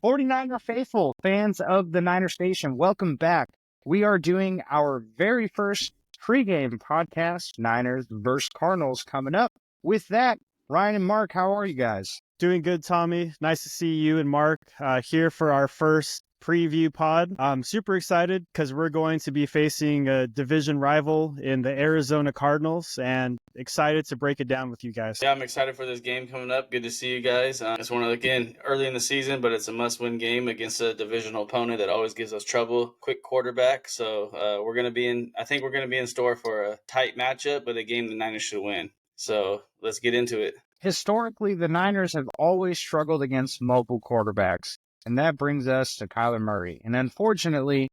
49er faithful, fans of the Niner Station, welcome back. We are doing our very first pregame podcast, Niners versus Cardinals, coming up. With that, Ryan and Mark, how are you guys? Doing good, Tommy. Nice to see you and Mark here for our first preview pod. I'm super excited because we're going to be facing a division rival in the Arizona Cardinals and excited to break it down with you guys. Yeah, I'm excited for this game coming up. Good to see you guys. It's one of, again, early in the season, but it's a must-win game against a divisional opponent that always gives us trouble. Quick quarterback. So I think we're going to be in store for a tight matchup, but a game the Niners should win. So let's get into it. Historically, the Niners have always struggled against mobile quarterbacks, and that brings us to Kyler Murray. And unfortunately,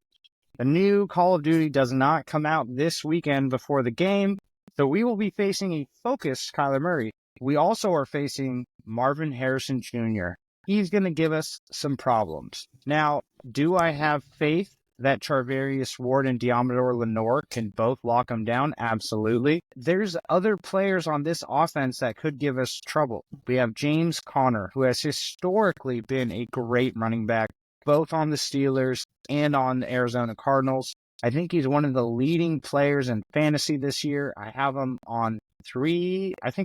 the new Call of Duty does not come out this weekend before the game, so we will be facing a focused Kyler Murray. We also are facing Marvin Harrison Jr. He's going to give us some problems. Now, do I have faith that Charvarius Ward and Deommodore Lenoir can both lock him down? Absolutely. There's other players on this offense that could give us trouble. We have James Conner, who has historically been a great running back, both on the Steelers and on the Arizona Cardinals. I think he's one of the leading players in fantasy this year. I have him on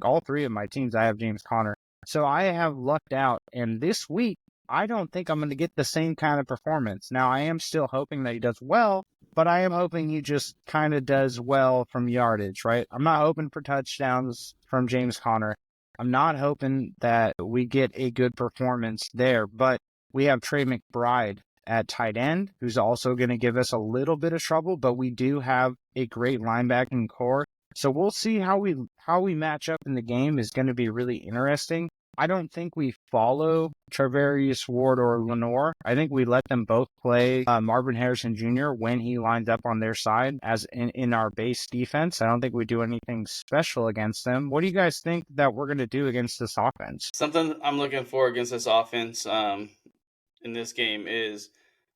all three of my teams. I have James Conner. So I have lucked out. And this week, I don't think I'm going to get the same kind of performance. Now, I am still hoping that he does well, but I am hoping he just kind of does well from yardage, right? I'm not hoping for touchdowns from James Conner. I'm not hoping that we get a good performance there, but we have Trey McBride at tight end, who's also going to give us a little bit of trouble, but we do have a great linebacking core. So we'll see how we match up in the game is going to be really interesting. I don't think we follow Charvarius Ward or Lenoir. I think we let them both play Marvin Harrison Jr. when he lines up on their side as in our base defense. I don't think we do anything special against them. What do you guys think that we're going to do against this offense? Something I'm looking for against this offense in this game is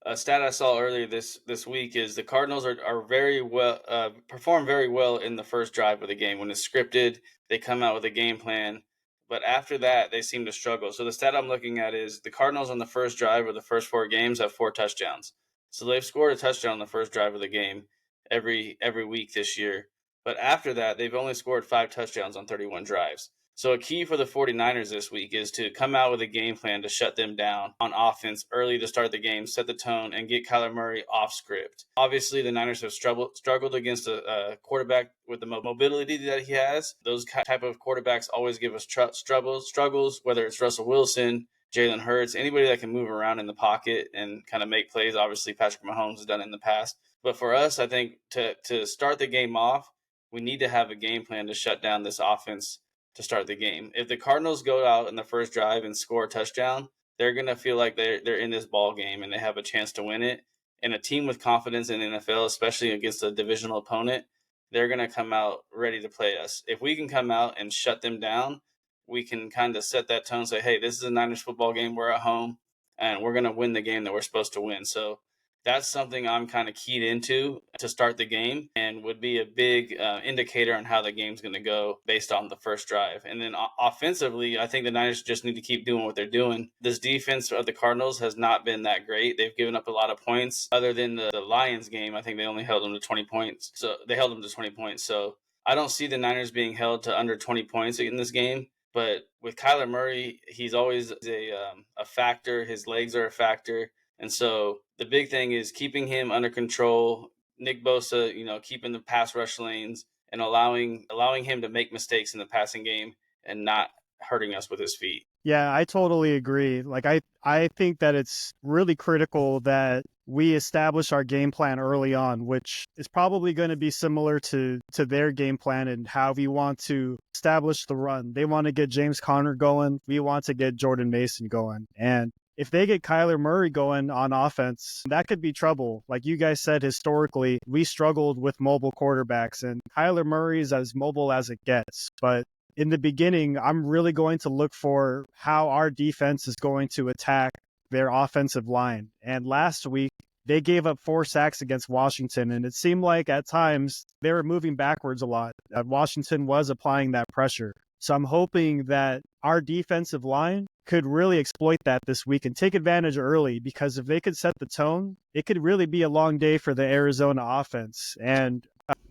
a stat I saw earlier this week is the Cardinals are very well perform very well in the first drive of the game. When it's scripted, they come out with a game plan. But after that, they seem to struggle. So the stat I'm looking at is the Cardinals on the first drive of the first 4 games have 4 touchdowns. So they've scored a touchdown on the first drive of the game every week this year. But after that, they've only scored 5 touchdowns on 31 drives. So a key for the 49ers this week is to come out with a game plan to shut them down on offense early to start the game, set the tone, and get Kyler Murray off script. Obviously, the Niners have struggled against a quarterback with the mobility that he has. Those type of quarterbacks always give us struggles, whether it's Russell Wilson, Jalen Hurts, anybody that can move around in the pocket and kind of make plays. Obviously, Patrick Mahomes has done it in the past. But for us, I think to start the game off, we need to have a game plan to shut down this offense to start the game. If the Cardinals go out in the first drive and score a touchdown, they're going to feel like they're in this ball game and they have a chance to win it. And a team with confidence in the NFL, especially against a divisional opponent, they're going to come out ready to play us. If we can come out and shut them down, we can kind of set that tone, say, hey, this is a Niners football game. We're at home, and we're going to win the game that we're supposed to win. So that's something I'm kind of keyed into to start the game and would be a big indicator on how the game's going to go based on the first drive. And then offensively, I think the Niners just need to keep doing what they're doing. This defense of the Cardinals has not been that great. They've given up a lot of points. Other than the Lions game, I think they only held them to 20 points. So they held them to 20 points. So I don't see the Niners being held to under 20 points in this game. But with Kyler Murray, he's always a factor. His legs are a factor. And so the big thing is keeping him under control, Nick Bosa, keeping the pass rush lanes and allowing him to make mistakes in the passing game and not hurting us with his feet. Yeah, I totally agree. Like I think that it's really critical that we establish our game plan early on, which is probably going to be similar to their game plan and how we want to establish the run. They want to get James Conner going. We want to get Jordan Mason going. And if they get Kyler Murray going on offense, that could be trouble. Like you guys said, historically, we struggled with mobile quarterbacks, and Kyler Murray is as mobile as it gets. But in the beginning, I'm really going to look for how our defense is going to attack their offensive line. And last week, they gave up 4 sacks against Washington, and it seemed like at times they were moving backwards a lot. Washington was applying that pressure. So I'm hoping that our defensive line could really exploit that this week and take advantage early, because if they could set the tone, it could really be a long day for the Arizona offense. And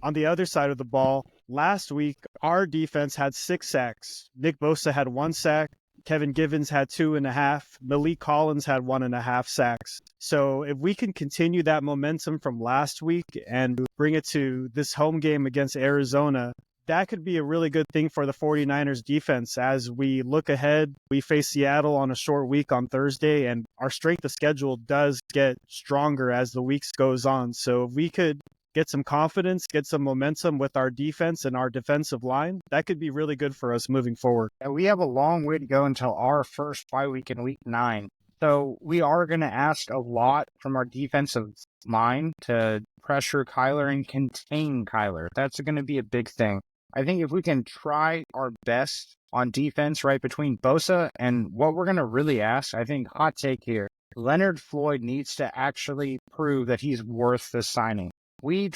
on the other side of the ball, last week, our defense had 6 sacks. Nick Bosa had 1 sack. Kevin Givens had 2.5. Malik Collins had 1.5 sacks. So if we can continue that momentum from last week and bring it to this home game against Arizona, that could be a really good thing for the 49ers defense. As we look ahead, we face Seattle on a short week on Thursday, and our strength of schedule does get stronger as the weeks goes on. So if we could get some confidence, get some momentum with our defense and our defensive line, that could be really good for us moving forward. And we have a long way to go until our first bye week in week 9. So we are going to ask a lot from our defensive line to pressure Kyler and contain Kyler. That's going to be a big thing. I think if we can try our best on defense right between Bosa and what we're going to really ask, I think hot take here, Leonard Floyd needs to actually prove that he's worth the signing. We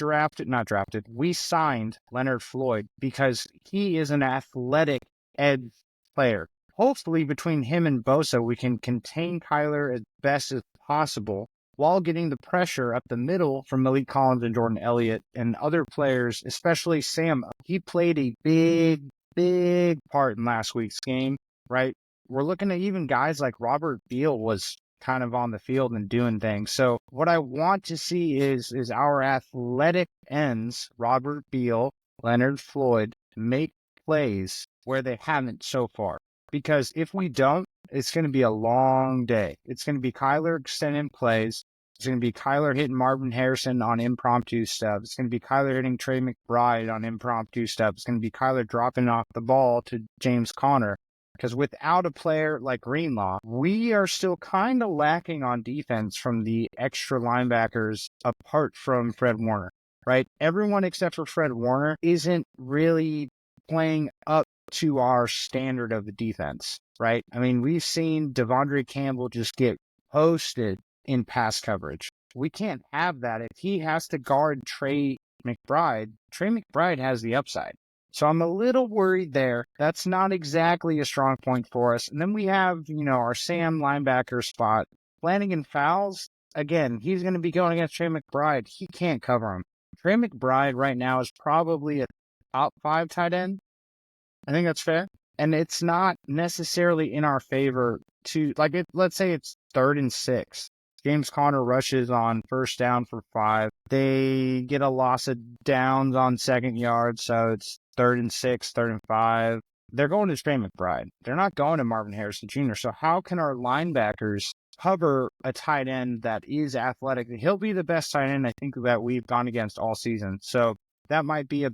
signed Leonard Floyd because he is an athletic edge player. Hopefully between him and Bosa, we can contain Kyler as best as possible while getting the pressure up the middle from Malik Collins and Jordan Elliott and other players, especially Sam. He played a big part in last week's game, right? We're looking at even guys like Robert Beal was kind of on the field and doing things. So what I want to see is our athletic ends, Robert Beal, Leonard Floyd, make plays where they haven't so far. Because if we don't, it's going to be a long day. It's going to be Kyler extending plays. It's going to be Kyler hitting Marvin Harrison on impromptu stuff. It's going to be Kyler hitting Trey McBride on impromptu stuff. It's going to be Kyler dropping off the ball to James Conner. Because without a player like Greenlaw, we are still kind of lacking on defense from the extra linebackers apart from Fred Warner, right? Everyone except for Fred Warner isn't really playing up to our standard of the defense, right? I mean, we've seen Devondre Campbell just get posted in pass coverage. We can't have that. If he has to guard Trey McBride has the upside. So I'm a little worried there. That's not exactly a strong point for us. And then we have, our Sam linebacker spot. Flanagan Fowles, again, he's going to be going against Trey McBride. He can't cover him. Trey McBride right now is probably a top 5 tight end. I think that's fair. And it's not necessarily in our favor to, let's say it's 3rd and 6. James Conner rushes on first down for 5. They get a loss of downs on 2nd yard, so it's 3rd and 6, 3rd and 5. They're going to Trey McBride. They're not going to Marvin Harrison Jr. So how can our linebackers cover a tight end that is athletic? He'll be the best tight end I think that we've gone against all season. So that might be a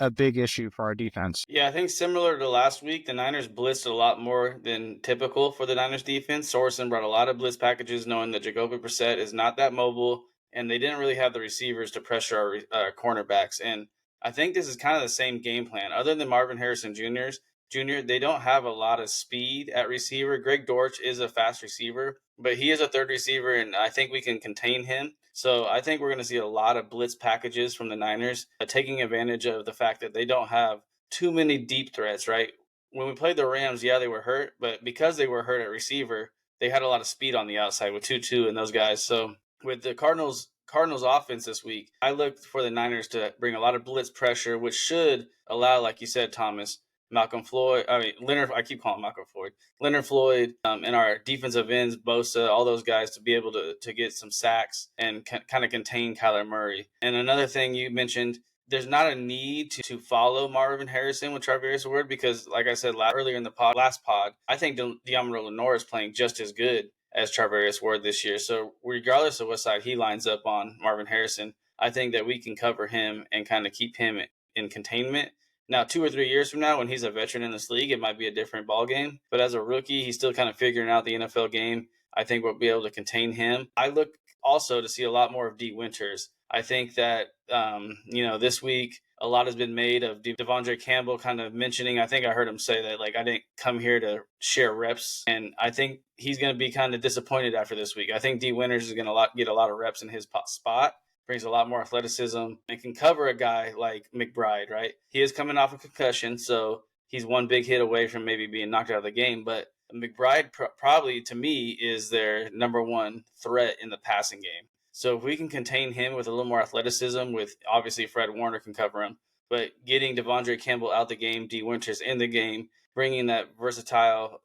big issue for our defense. Yeah, I think similar to last week, the Niners blitzed a lot more than typical for the Niners defense. Sorensen brought a lot of blitz packages, knowing that Jacoby Brissett is not that mobile, and they didn't really have the receivers to pressure our cornerbacks. And I think this is kind of the same game plan. Other than Marvin Harrison Jr., they don't have a lot of speed at receiver. Greg Dortch is a fast receiver, but he is a 3rd receiver, and I think we can contain him. So I think we're going to see a lot of blitz packages from the Niners, taking advantage of the fact that they don't have too many deep threats, right? When we played the Rams, yeah, they were hurt, but because they were hurt at receiver, they had a lot of speed on the outside with Tutu and those guys. So with the Cardinals offense this week, I look for the Niners to bring a lot of blitz pressure, which should allow, like you said, Thomas, Leonard, I keep calling Malcolm Floyd, Leonard Floyd, and our defensive ends, Bosa, all those guys to be able to get some sacks and kind of contain Kyler Murray. And another thing you mentioned, there's not a need to follow Marvin Harrison with Travis Ward because, like I said earlier in the last pod, I think Deommodore Lenoir is playing just as good as Travis Ward this year. So regardless of what side he lines up on, Marvin Harrison, I think that we can cover him and kind of keep him in containment. Now, 2 or 3 years from now, when he's a veteran in this league, it might be a different ballgame. But as a rookie, he's still kind of figuring out the NFL game. I think we'll be able to contain him. I look also to see a lot more of D. Winters. I think that, this week, a lot has been made of Devondre Campbell kind of mentioning, I think I heard him say that, I didn't come here to share reps. And I think he's going to be kind of disappointed after this week. I think D. Winters is going to get a lot of reps in his spot. Brings a lot more athleticism and can cover a guy like McBride, right? He is coming off a concussion, so he's one big hit away from maybe being knocked out of the game. But McBride probably, to me, is their number one threat in the passing game. So if we can contain him with a little more athleticism, with obviously Fred Warner can cover him, but getting Devondre Campbell out the game, D. Winters in the game, bringing that versatile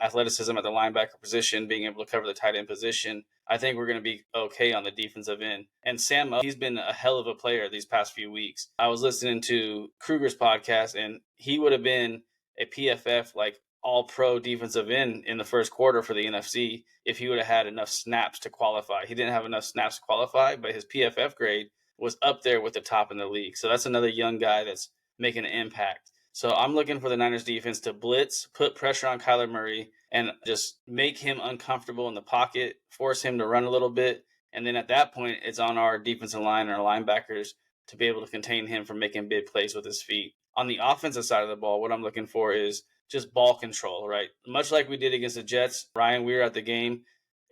athleticism at the linebacker position, being able to cover the tight end position, I think we're going to be okay on the defensive end. And Sam, he's been a hell of a player these past few weeks. I was listening to Kruger's podcast, and he would have been a PFF like all-pro defensive end in the first quarter for the NFC if he would have had enough snaps to qualify. He didn't have enough snaps to qualify, but his PFF grade was up there with the top in the league. So that's another young guy that's making an impact. So I'm looking for the Niners defense to blitz, put pressure on Kyler Murray, and just make him uncomfortable in the pocket, force him to run a little bit. And then at that point, it's on our defensive line and our linebackers to be able to contain him from making big plays with his feet. On the offensive side of the ball, what I'm looking for is just ball control, right? Much like we did against the Jets. Ryan, we were at the game.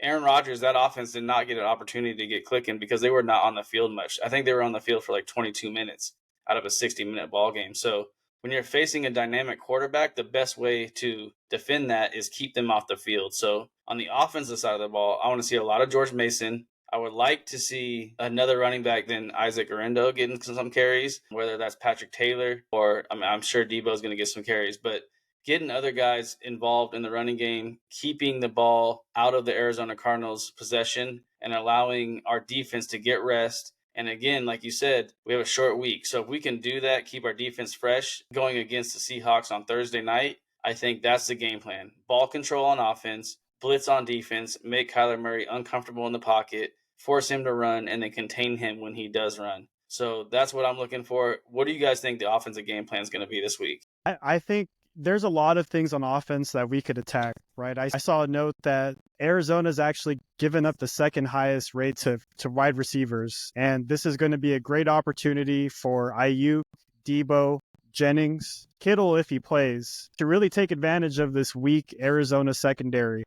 Aaron Rodgers, that offense did not get an opportunity to get clicking because they were not on the field much. I think they were on the field for like 22 minutes out of a 60-minute ball game. So when you're facing a dynamic quarterback, the best way to defend that is keep them off the field. So on the offensive side of the ball, I want to see a lot of George Mason. I would like to see another running back than Isaac Orendo getting some carries, whether that's Patrick Taylor or I'm sure Debo's going to get some carries, but getting other guys involved in the running game, keeping the ball out of the Arizona Cardinals' possession, and allowing our defense to get rest. And again, like you said, we have a short week. So if we can do that, keep our defense fresh going against the Seahawks on Thursday night, I think that's the game plan. Ball control on offense, blitz on defense, make Kyler Murray uncomfortable in the pocket, force him to run, and then contain him when he does run. So that's what I'm looking for. What do you guys think the offensive game plan is going to be this week? I think there's a lot of things on offense that we could attack, right? I saw a note that Arizona's actually given up the second highest rate to wide receivers. And this is going to be a great opportunity for Ayuk, Debo, Jennings, Kittle, if he plays, to really take advantage of this weak Arizona secondary.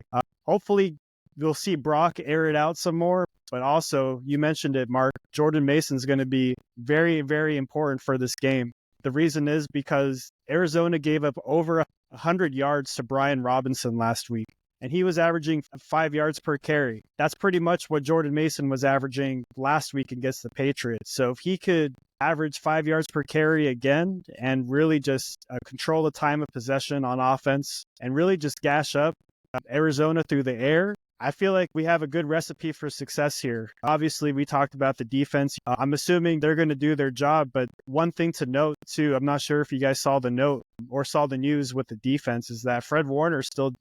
Hopefully, we'll see Brock air it out some more. But also, you mentioned it, Mark, Jordan Mason's going to be very, very important for this game. The reason is because Arizona gave up over 100 yards to Brian Robinson last week, and he was averaging 5 yards per carry. That's pretty much what Jordan Mason was averaging last week against the Patriots. So if he could average 5 yards per carry again and really just control the time of possession on offense and really just gash up Arizona through the air, I feel like we have a good recipe for success here. Obviously, we talked about the defense. I'm assuming they're going to do their job, but one thing to note too, I'm not sure if you guys saw the note or saw the news with the defense, is that Fred Warner is still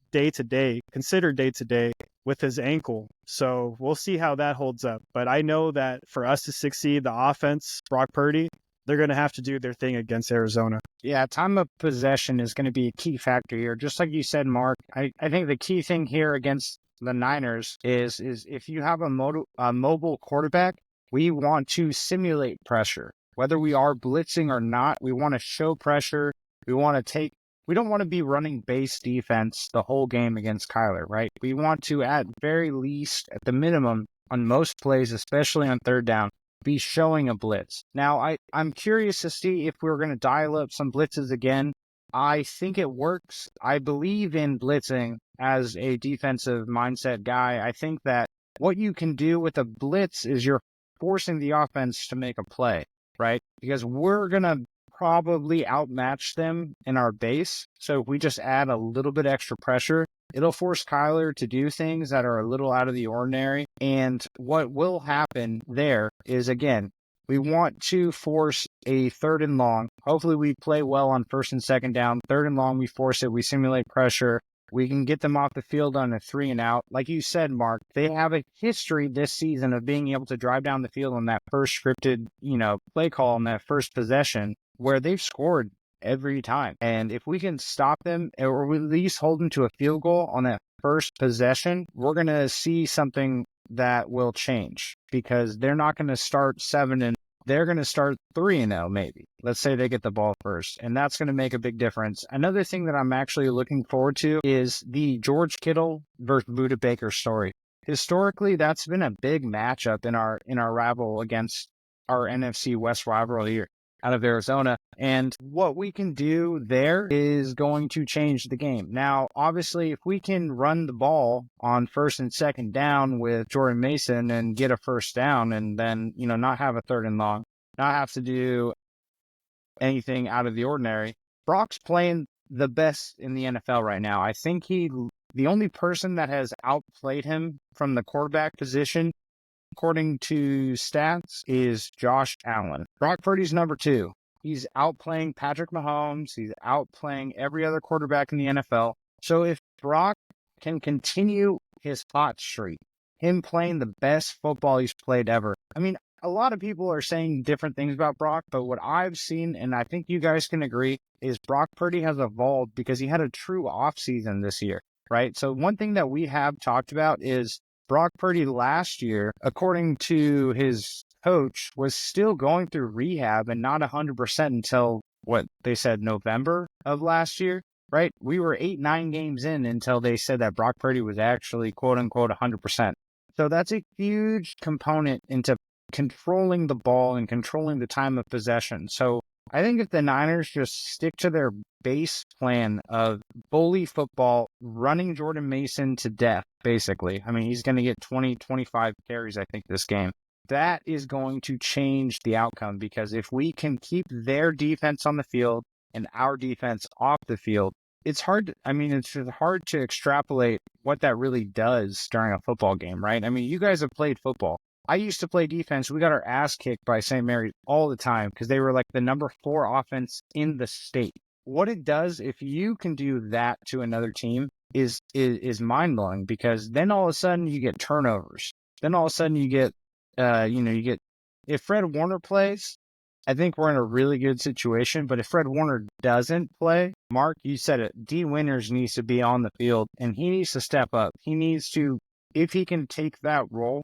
considered day to day with his ankle. So we'll see how that holds up. But I know that for us to succeed, the offense, Brock Purdy, they're going to have to do their thing against Arizona. Yeah, time of possession is going to be a key factor here. Just like you said, Mark, I think the key thing here against the Niners is if you have a mobile quarterback, we want to simulate pressure. Whether we are blitzing or not, we want to show pressure. We don't want to be running base defense the whole game against Kyler, right? We want to, at very least, at the minimum, on most plays, especially on third down, be showing a blitz. Now, I'm curious to see if we're going to dial up some blitzes again. I think it works. I believe in blitzing as a defensive mindset guy. I think that what you can do with a blitz is you're forcing the offense to make a play, right? Because we're going to probably outmatch them in our base. So if we just add a little bit extra pressure, it'll force Kyler to do things that are a little out of the ordinary. And what will happen there is, again, we want to force a third and long. Hopefully we play well on first and second down. Third and long, we force it. We simulate pressure. We can get them off the field on a 3 and out. Like you said, Mark, they have a history this season of being able to drive down the field on that first scripted, play call on that first possession where they've scored every time. And if we can stop them or at least hold them to a field goal on that first possession, we're going to see something that will change, because they're not going to start 7 and they're going to start 3 and 0 maybe. Let's say they get the ball first, and that's going to make a big difference. Another thing that I'm actually looking forward to is the George Kittle versus Budda Baker story. Historically, that's been a big matchup in our rival against our NFC West rival here. out of Arizona. And what we can do there is going to change the game. Now, obviously, if we can run the ball on first and second down with Jordan Mason and get a first down and then, not have a third and long, not have to do anything out of the ordinary, Brock's playing the best in the NFL right now. I think the only person that has outplayed him from the quarterback position, according to stats, is Josh Allen. Brock Purdy's number 2. He's outplaying Patrick Mahomes. He's outplaying every other quarterback in the NFL. So if Brock can continue his hot streak, him playing the best football he's played ever. I mean, a lot of people are saying different things about Brock, but what I've seen, and I think you guys can agree, is Brock Purdy has evolved because he had a true offseason this year, right? So one thing that we have talked about is Brock Purdy last year, according to his coach, was still going through rehab and not 100% until what they said November of last year, right? We were 8-9 games in until they said that Brock Purdy was actually quote unquote 100%. So that's a huge component into controlling the ball and controlling the time of possession. So I think if the Niners just stick to their base plan of bully football, running Jordan Mason to death, basically. I mean, he's going to get 20, 25 carries, I think, this game. That is going to change the outcome because if we can keep their defense on the field and our defense off the field, it's hard to extrapolate what that really does during a football game, right? I mean, you guys have played football. I used to play defense. We got our ass kicked by St. Mary's all the time because they were like the number 4 offense in the state. What it does, if you can do that to another team, is mind-blowing because then all of a sudden you get turnovers. Then all of a sudden you get, if Fred Warner plays, I think we're in a really good situation. But if Fred Warner doesn't play, Mark, you said it, D. Winters needs to be on the field and he needs to step up. He needs to, if he can take that role,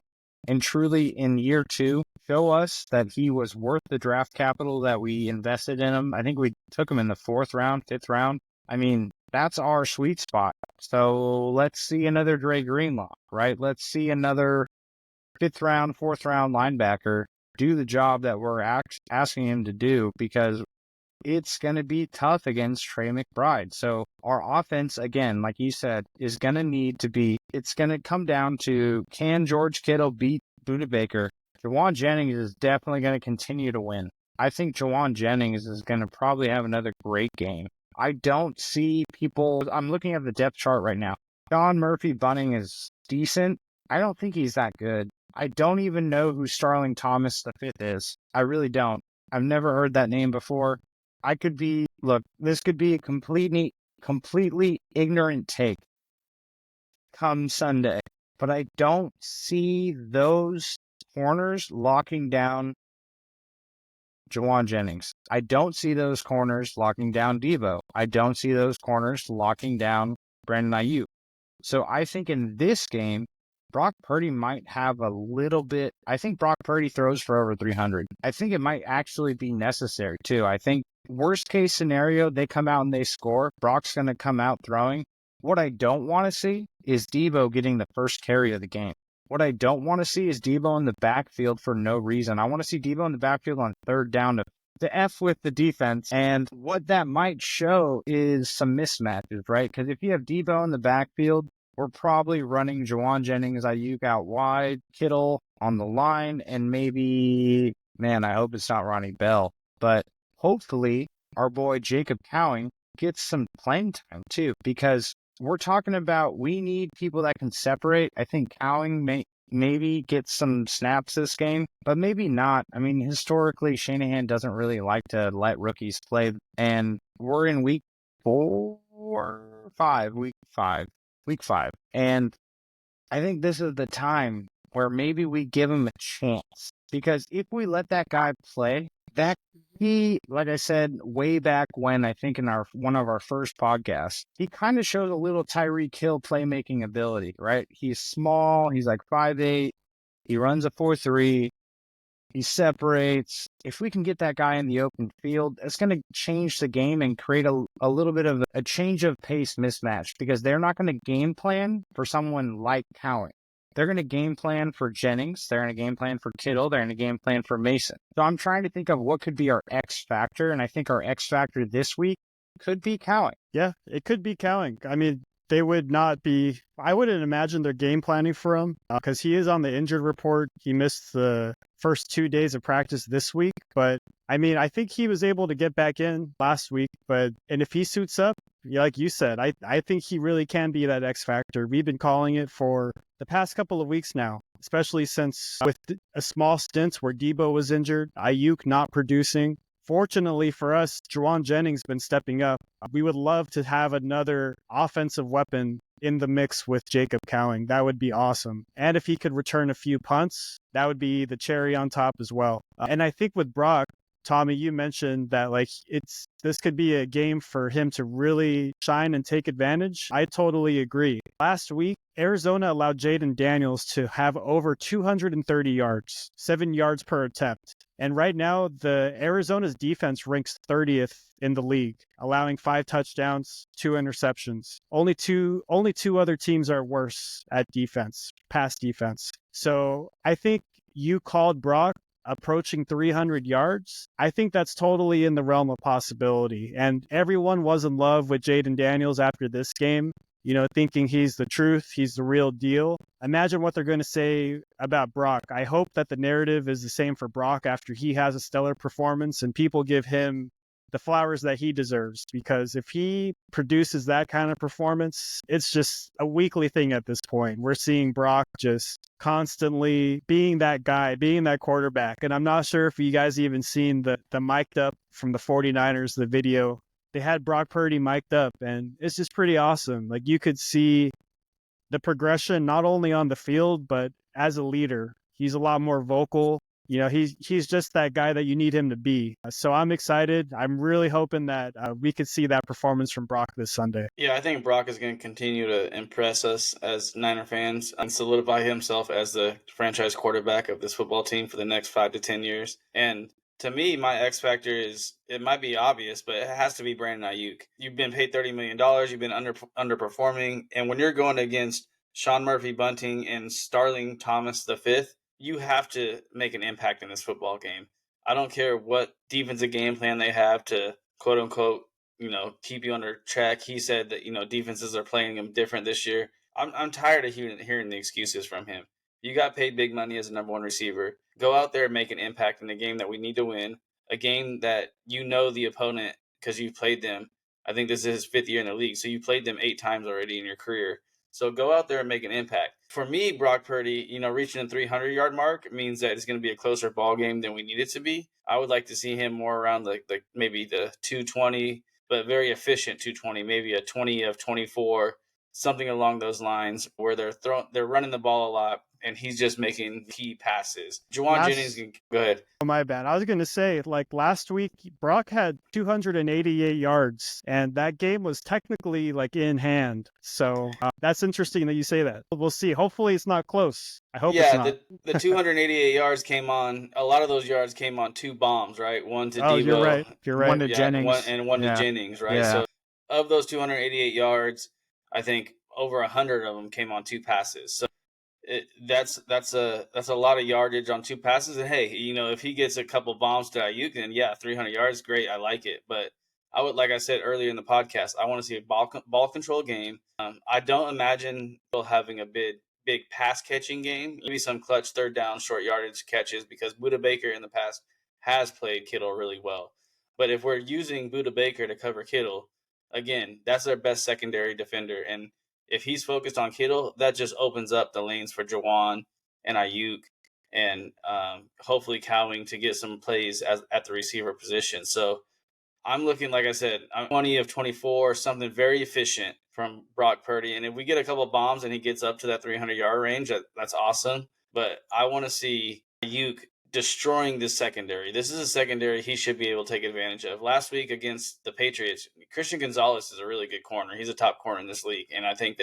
and truly in year 2, show us that he was worth the draft capital that we invested in him. I think we took him in the 4th round, 5th round. I mean, that's our sweet spot. So let's see another Dre Greenlaw, right? Let's see another 5th round, 4th round linebacker do the job that we're asking him to do because it's going to be tough against Trey McBride. So our offense, again, like you said, is going to need to be, it's going to come down to, can George Kittle beat Budda Baker? Jawan Jennings is definitely going to continue to win. I think Jawan Jennings is going to probably have another great game. I don't see people, I'm looking at the depth chart right now. Sean Murphy Bunting is decent. I don't think he's that good. I don't even know who Starling Thomas V is. I really don't. I've never heard that name before. This could be a completely ignorant take come Sunday, but I don't see those corners locking down Jawan Jennings. I don't see those corners locking down Devo. I don't see those corners locking down Brandon Ayuk. So I think in this game, Brock Purdy might have a little bit. I think Brock Purdy throws for over 300. I think it might actually be necessary too. I think worst case scenario, they come out and they score. Brock's going to come out throwing. What I don't want to see is Devo getting the first carry of the game. What I don't want to see is Devo in the backfield for no reason. I want to see Devo in the backfield on 3rd down to F with the defense. And what that might show is some mismatches, right? Because if you have Devo in the backfield, we're probably running Jawan Jennings, Ayuk out wide, Kittle on the line, and maybe, I hope it's not Ronnie Bell. But hopefully our boy Jacob Cowing gets some playing time too, because we're talking about we need people that can separate. I think Cowing maybe get some snaps this game, but maybe not. I mean, historically, Shanahan doesn't really like to let rookies play, and we're in week 5. And I think this is the time where maybe we give him a chance, because if we let that guy play, that he, like I said, way back when, I think in one of our first podcasts, he kind of shows a little Tyreek Hill playmaking ability, right? He's small. He's like 5'8". He runs a 4.3. He separates. If we can get that guy in the open field, it's going to change the game and create a little bit of a change of pace mismatch, because they're not going to game plan for someone like Cowing. they're going to game plan for Jennings. They're going to game plan for Kittle. They're going to game plan for Mason. So I'm trying to think of what could be our X factor. And I think our X factor this week could be Cowing. Yeah, it could be Cowing. I mean, they would not be, I wouldn't imagine they're game planning for him because he is on the injured report. He missed the first 2 days of practice this week. But I mean, I think he was able to get back in last week. And if he suits up, like you said, I think he really can be that X factor. We've been calling it for the past couple of weeks now, especially since with a small stint where Debo was injured, Ayuk not producing. Fortunately for us, Juwan Jennings been stepping up. We would love to have another offensive weapon in the mix with Jacob Cowing. That would be awesome. And if he could return a few punts, that would be the cherry on top as well. And I think with Brock, Tommy, you mentioned that this could be a game for him to really shine and take advantage. I totally agree. Last week, Arizona allowed Jaden Daniels to have over 230 yards, 7 yards per attempt. And right now, the Arizona's defense ranks 30th in the league, allowing 5 touchdowns, 2 interceptions. Only two other teams are worse at defense, pass defense. So I think you called Brock approaching 300 yards. I think that's totally in the realm of possibility. And everyone was in love with Jaden Daniels after this game, thinking he's the truth, he's the real deal. Imagine what they're going to say about Brock. I hope that the narrative is the same for Brock after he has a stellar performance and people give him the flowers that he deserves, because if he produces that kind of performance, it's just a weekly thing at this point. We're seeing Brock just constantly being that guy, being that quarterback. And I'm not sure if you guys even seen the mic'd up from the 49ers, the video. They had Brock Purdy mic'd up, and it's just pretty awesome. Like, you could see the progression not only on the field, but as a leader. He's a lot more vocal. He's just that guy that you need him to be. So I'm excited. I'm really hoping that we could see that performance from Brock this Sunday. Yeah, I think Brock is going to continue to impress us as Niner fans and solidify himself as the franchise quarterback of this football team for the next 5 to 10 years. And to me, my X factor is, it might be obvious, but it has to be Brandon Ayuk. You've been paid $30 million. You've been underperforming. And when you're going against Sean Murphy Bunting and Starling Thomas V, you have to make an impact in this football game. I don't care what defensive game plan they have to, quote unquote, keep you under check. He said that, defenses are playing him different this year. I'm tired of hearing the excuses from him. You got paid big money as a number one receiver. Go out there and make an impact in a game that we need to win, a game that the opponent because you've played them. I think this is his 5th year in the league, so you played them 8 times already in your career. So go out there and make an impact. For me, Brock Purdy, reaching the 300-yard mark means that it's going to be a closer ball game than we need it to be. I would like to see him more around maybe the 220, but very efficient 220, maybe a 20 of 24, something along those lines where they're running the ball a lot and he's just making key passes. Juwan Jennings, go ahead. Oh, my bad. I was going to say, last week, Brock had 288 yards, and that game was technically in hand. So that's interesting that you say that. We'll see. Hopefully it's not close. I hope it's not. The 288 yards came on, a lot of those yards came on 2 bombs, right? One to Debo. You're right. One to Jennings. One to Jennings, right? Yeah. So of those 288 yards, I think over 100 of them came on 2 passes. So that's a lot of yardage on 2 passes. And hey, if he gets a couple bombs to Ayuk, then 300 yards, great. I like it. But I would, like I said earlier in the podcast, I want to see a ball control game. I don't imagine Bill having a big pass catching game. Maybe some clutch 3rd down, short yardage catches, because Budda Baker in the past has played Kittle really well. But if we're using Budda Baker to cover Kittle, again, that's their best secondary defender. And if he's focused on Kittle, that just opens up the lanes for Juwan and Ayuk and hopefully Cowing to get some plays at the receiver position. So I'm looking, like I said, I'm 20 of 24, something very efficient from Brock Purdy. And if we get a couple of bombs and he gets up to that 300-yard range, that's awesome. But I want to see Ayuk destroying this secondary. This is a secondary he should be able to take advantage of. Last week against the Patriots, Christian Gonzalez is a really good corner. He's a top corner in this league, and I think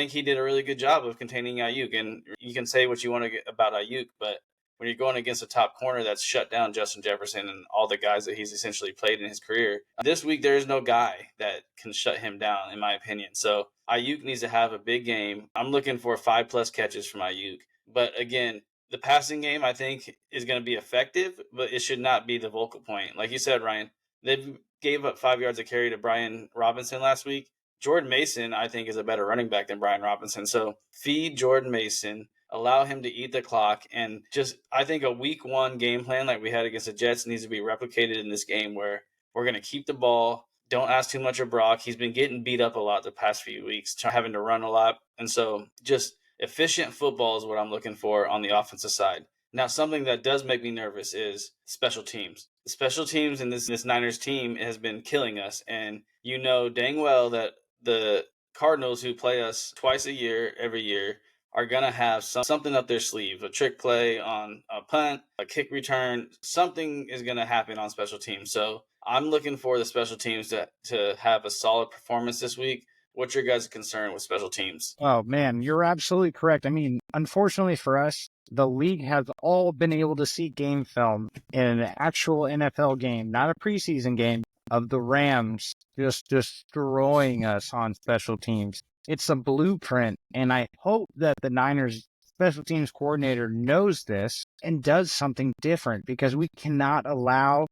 he did a really good job of containing Ayuk. And you can say what you want to get about Ayuk, but when you're going against a top corner that's shut down Justin Jefferson and all the guys that he's essentially played in his career. This week, there is no guy that can shut him down, in my opinion. So Ayuk needs to have a big game. I'm looking for 5+ catches from Ayuk. But again, the passing game, I think, is going to be effective, but it should not be the vocal point. Like you said, Ryan, they gave up 5 yards of carry to Brian Robinson last week. Jordan Mason, I think, is a better running back than Brian Robinson. So feed Jordan Mason, allow him to eat the clock, and just, I think a week 1 game plan like we had against the Jets needs to be replicated in this game, where we're going to keep the ball. Don't ask too much of Brock. He's been getting beat up a lot the past few weeks, having to run a lot. And so just efficient football is what I'm looking for on the offensive side. Now, something that does make me nervous is special teams. The special teams in this Niners team has been killing us. And you know dang well that the Cardinals, who play us twice a year, every year, are going to have something up their sleeve, a trick play on a punt, a kick return. Something is going to happen on special teams. So I'm looking for the special teams to have a solid performance this week. What's your guys' concern with special teams? Oh, man, you're absolutely correct. I mean, unfortunately for us, the league has all been able to see game film in an actual NFL game, not a preseason game, of the Rams just destroying us on special teams. It's a blueprint, and I hope that the Niners special teams coordinator knows this and does something different, because we cannot allow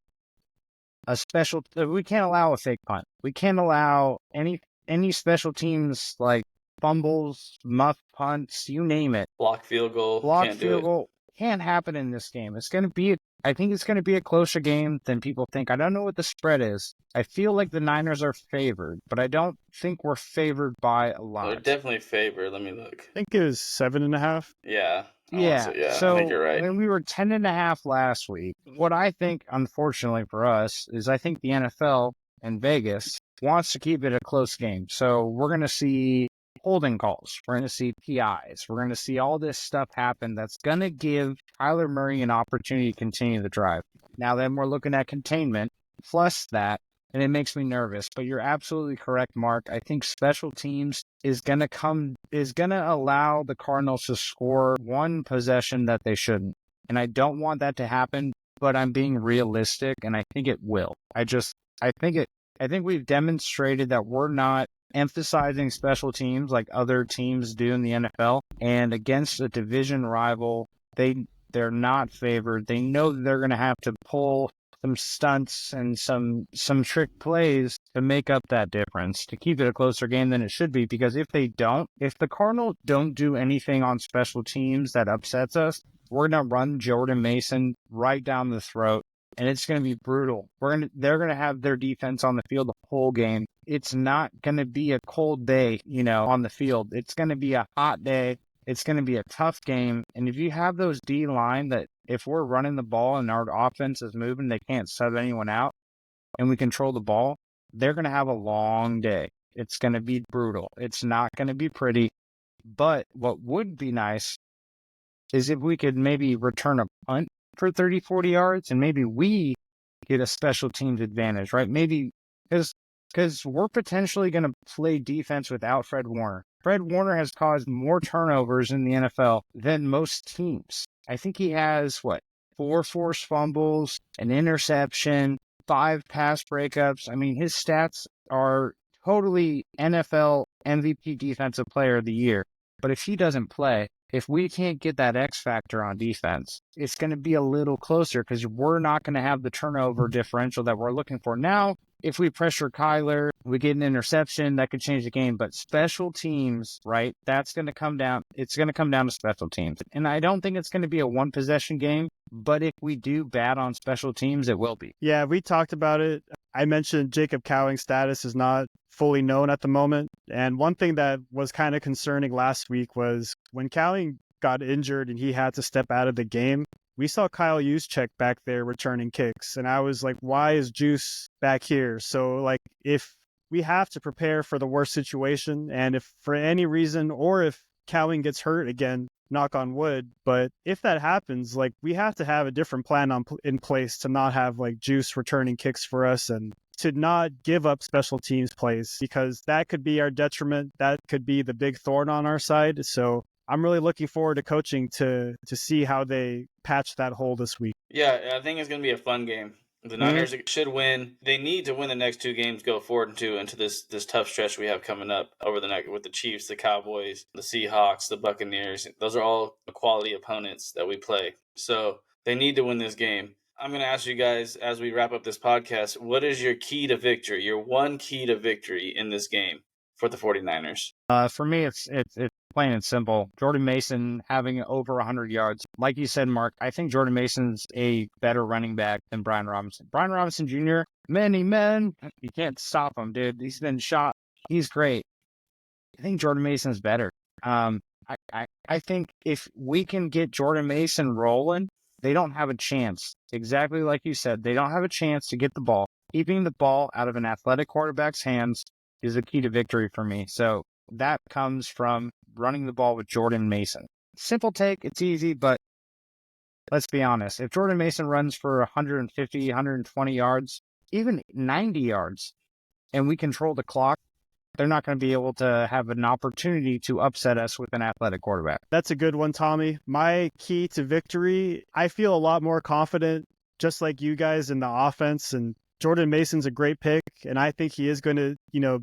a fake punt. We can't allow any special teams like fumbles, muff punts, you name it. Block field goal. Can't happen in this game. I think it's going to be a closer game than people think. I don't know what the spread is. I feel like the Niners are favored, but I don't think we're favored by a lot. They're definitely favored. Let me look. I think it was 7.5. Yeah. So I think you're right. When we were 10.5 last week, what I think, unfortunately for us, is I think the NFL and Vegas wants to keep it a close game. So we're going to see holding calls. We're going to see PIs. We're going to see all this stuff happen that's going to give Kyler Murray an opportunity to continue the drive. Now then, we're looking at containment plus that, and it makes me nervous. But you're absolutely correct, Mark. I think special teams is going to allow the Cardinals to score one possession that they shouldn't. And I don't want that to happen, but I'm being realistic, and I think it will. I think we've demonstrated that we're not emphasizing special teams like other teams do in the NFL. And against a division rival, they're not favored. They know that they're going to have to pull some stunts and some trick plays to make up that difference, to keep it a closer game than it should be. Because if the Cardinals don't do anything on special teams that upsets us, we're going to run Jordan Mason right down the throat. And it's going to be brutal. They're going to have their defense on the field the whole game. It's not going to be a cold day, on the field. It's going to be a hot day. It's going to be a tough game. And if you have those D-line that if we're running the ball and our offense is moving, they can't sub anyone out, and we control the ball, they're going to have a long day. It's going to be brutal. It's not going to be pretty. But what would be nice is if we could maybe return a punt for 30, 40 yards, and maybe we get a special teams advantage, right? Maybe because we're potentially going to play defense without Fred Warner. Fred Warner has caused more turnovers in the NFL than most teams. I think he has, 4 forced fumbles, an interception, 5 pass breakups. I mean, his stats are totally NFL MVP Defensive Player of the Year. But if he doesn't play, if we can't get that X factor on defense, it's going to be a little closer because we're not going to have the turnover differential that we're looking for. Now, if we pressure Kyler, we get an interception, that could change the game. But special teams, right, that's going to come down. It's going to come down to special teams. And I don't think it's going to be a one-possession game, but if we do bad on special teams, it will be. Yeah, we talked about it. I mentioned Jacob Cowing's status is not fully known at the moment. And one thing that was kind of concerning last week was when Cowing got injured and he had to step out of the game, we saw Kyle Juszczyk back there returning kicks. And I was like, why is Juice back here? So, if we have to prepare for the worst situation, and if for any reason, or if Cowing gets hurt again, knock on wood, but if that happens, we have to have a different plan in place to not have Juice returning kicks for us and to not give up special teams plays, because that could be our detriment. That could be the big thorn on our side. So I'm really looking forward to coaching to see how they patch that hole this week. Yeah, I think it's going to be a fun game. The Niners should win. They need to win the next 2 games, go 4-2 into this tough stretch we have coming up over the next with the Chiefs, the Cowboys, the Seahawks, the Buccaneers. Those are all quality opponents that we play. So they need to win this game. I'm going to ask you guys as we wrap up this podcast, what is your key to victory, your one key to victory in this game for the 49ers? For me, it's plain and simple. Jordan Mason having over 100 yards. Like you said, Mark, I think Jordan Mason's a better running back than Brian Robinson. Brian Robinson Jr., you can't stop him, dude. He's been shot. He's great. I think Jordan Mason's better. I think if we can get Jordan Mason rolling, they don't have a chance. Exactly like you said, they don't have a chance to get the ball. Keeping the ball out of an athletic quarterback's hands is the key to victory for me. So that comes from running the ball with Jordan Mason. Simple take, it's easy, but let's be honest. If Jordan Mason runs for 150, 120 yards, even 90 yards, and we control the clock, they're not going to be able to have an opportunity to upset us with an athletic quarterback. That's a good one, Tommy. My key to victory, I feel a lot more confident, just like you guys, in the offense. And Jordan Mason's a great pick, and I think he is going to,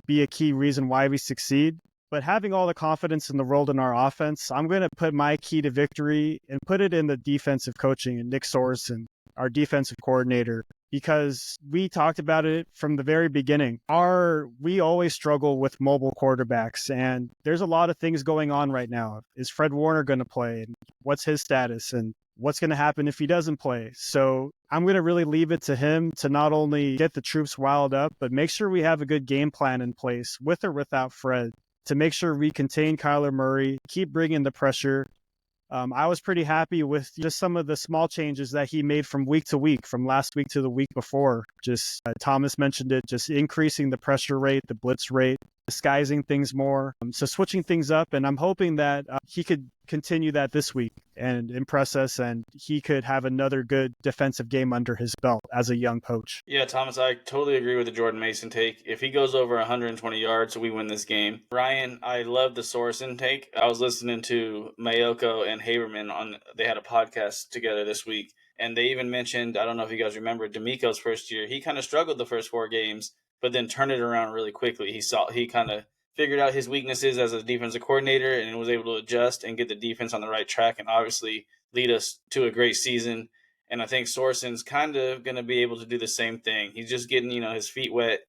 be a key reason why we succeed. But having all the confidence in the world in our offense, I'm going to put my key to victory and put it in the defensive coaching and Nick Sorensen, our defensive coordinator, because we talked about it from the very beginning. We always struggle with mobile quarterbacks, and there's a lot of things going on right now. Is Fred Warner going to play? And what's his status? And what's going to happen if he doesn't play? So I'm going to really leave it to him to not only get the troops riled up, but make sure we have a good game plan in place with or without Fred to make sure we contain Kyler Murray, keep bringing the pressure. I was pretty happy with just some of the small changes that he made from week to week, from last week to the week before. Just Thomas mentioned it, just increasing the pressure rate, the blitz rate, disguising things more. So switching things up, and I'm hoping that he could continue that this week and impress us, and he could have another good defensive game under his belt as a young coach. Yeah, Thomas, I totally agree with the Jordan Mason take. If he goes over 120 yards, we win this game. Ryan, I love the Sorensen take. I was listening to Mayoko and Haberman they had a podcast together this week, and they even mentioned, I don't know if you guys remember, D'Amico's first year. He kind of struggled the first 4 games, but then turned it around really quickly. He kind of figured out his weaknesses as a defensive coordinator and was able to adjust and get the defense on the right track and obviously lead us to a great season. And I think Sorensen's kind of going to be able to do the same thing. He's just getting, his feet wet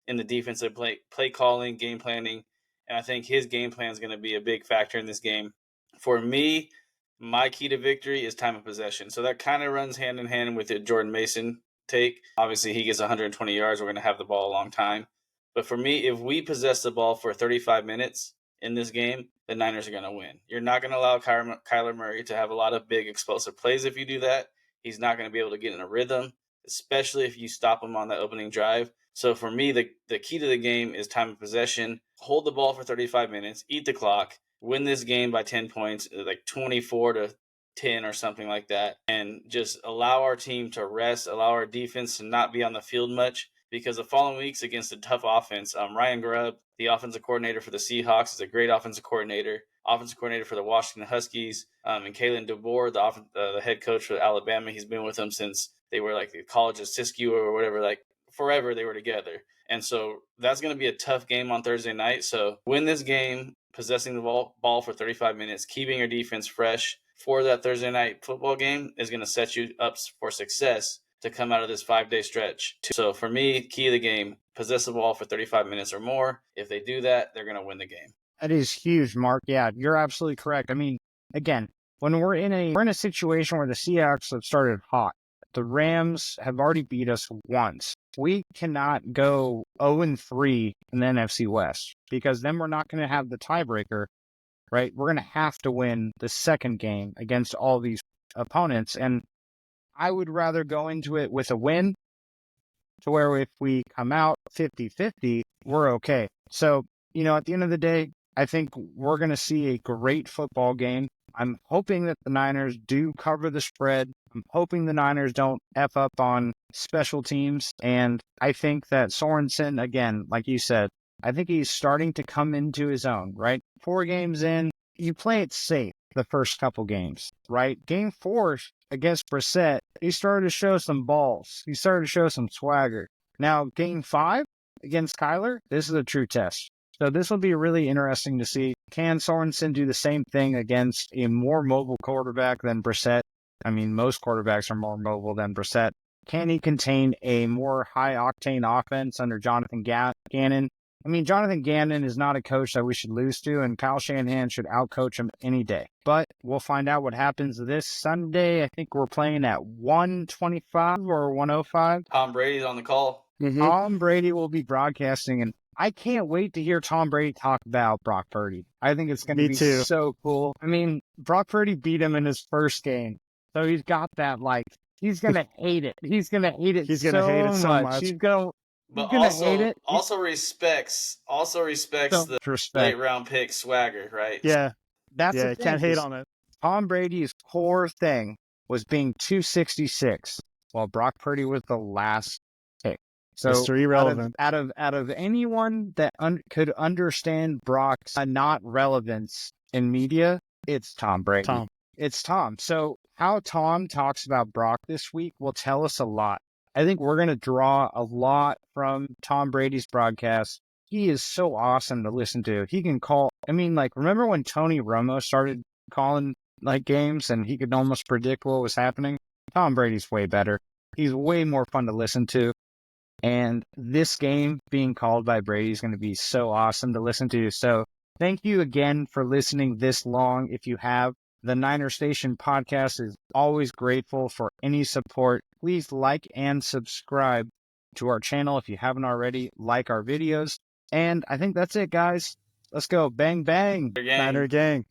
in the defensive play calling, game planning. And I think his game plan is going to be a big factor in this game. For me, my key to victory is time of possession. So that kind of runs hand in hand with the Jordan Mason take. Obviously, he gets 120 yards. We're going to have the ball a long time. But for me, if we possess the ball for 35 minutes in this game, the Niners are going to win. You're not going to allow Kyler Murray to have a lot of big explosive plays if you do that. He's not going to be able to get in a rhythm, especially if you stop him on that opening drive. So for me, the key to the game is time of possession. Hold the ball for 35 minutes, eat the clock, win this game by 10 points, like 24-10 or something like that, and just allow our team to rest, allow our defense to not be on the field much. Because the following weeks against a tough offense, Ryan Grubb, the offensive coordinator for the Seahawks, is a great offensive coordinator for the Washington Huskies, and Kalen DeBoer, the head coach for Alabama. He's been with them since they were like the college of Siskiyou or whatever, like forever they were together. And so that's going to be a tough game on Thursday night. So win this game, possessing the ball for 35 minutes, keeping your defense fresh for that Thursday night football game is going to set you up for success to come out of this 5-day stretch. So for me, key of the game, possess the ball for 35 minutes or more. If they do that, they're going to win the game. That is huge, Mark. Yeah, you're absolutely correct. I mean, again, when we're in a situation where the Seahawks have started hot, the Rams have already beat us once. We cannot go 0-3 in the NFC West because then we're not going to have the tiebreaker, right? We're going to have to win the second game against all these opponents. And I would rather go into it with a win to where if we come out 50-50, we're okay. So, at the end of the day, I think we're going to see a great football game. I'm hoping that the Niners do cover the spread. I'm hoping the Niners don't F up on special teams. And I think that Sorensen, again, like you said, I think he's starting to come into his own, right? 4 games in, you play it safe the first couple games, right? Game 4 against Brissett, he started to show some balls. He started to show some swagger. Now, game 5 against Kyler, this is a true test. So this will be really interesting to see. Can Sorensen do the same thing against a more mobile quarterback than Brissett? I mean, most quarterbacks are more mobile than Brissett. Can he contain a more high-octane offense under Jonathan Gannon? I mean, Jonathan Gannon is not a coach that we should lose to, and Kyle Shanahan should outcoach him any day. But we'll find out what happens this Sunday. I think we're playing at 125 or 105. Tom Brady's on the call. Mm-hmm. Tom Brady will be broadcasting, and I can't wait to hear Tom Brady talk about Brock Purdy. I think it's going to be so cool. I mean, Brock Purdy beat him in his first game, so he's got that, like, he's going to hate it. He's going to hate it He's going to hate it so much. He's going But to hate it. Also respects the late round pick swagger, right? Yeah. That's the thing. Can't hate on it. Tom Brady's core thing was being 266, while Brock Purdy was the last pick. So Mr. Irrelevant. Out of anyone that could understand Brock's not relevance in media, it's Tom Brady. It's Tom. So how Tom talks about Brock this week will tell us a lot. I think we're going to draw a lot from Tom Brady's broadcast. He is so awesome to listen to. He can call. I mean, like, remember when Tony Romo started calling like games and he could almost predict what was happening? Tom Brady's way better. He's way more fun to listen to. And this game being called by Brady is going to be so awesome to listen to. So thank you again for listening this long. If you have, the Niner Station podcast is always grateful for any support. Please like and subscribe to our channel if you haven't already. Like our videos. And I think that's it, guys. Let's go. Bang, bang. Niner gang.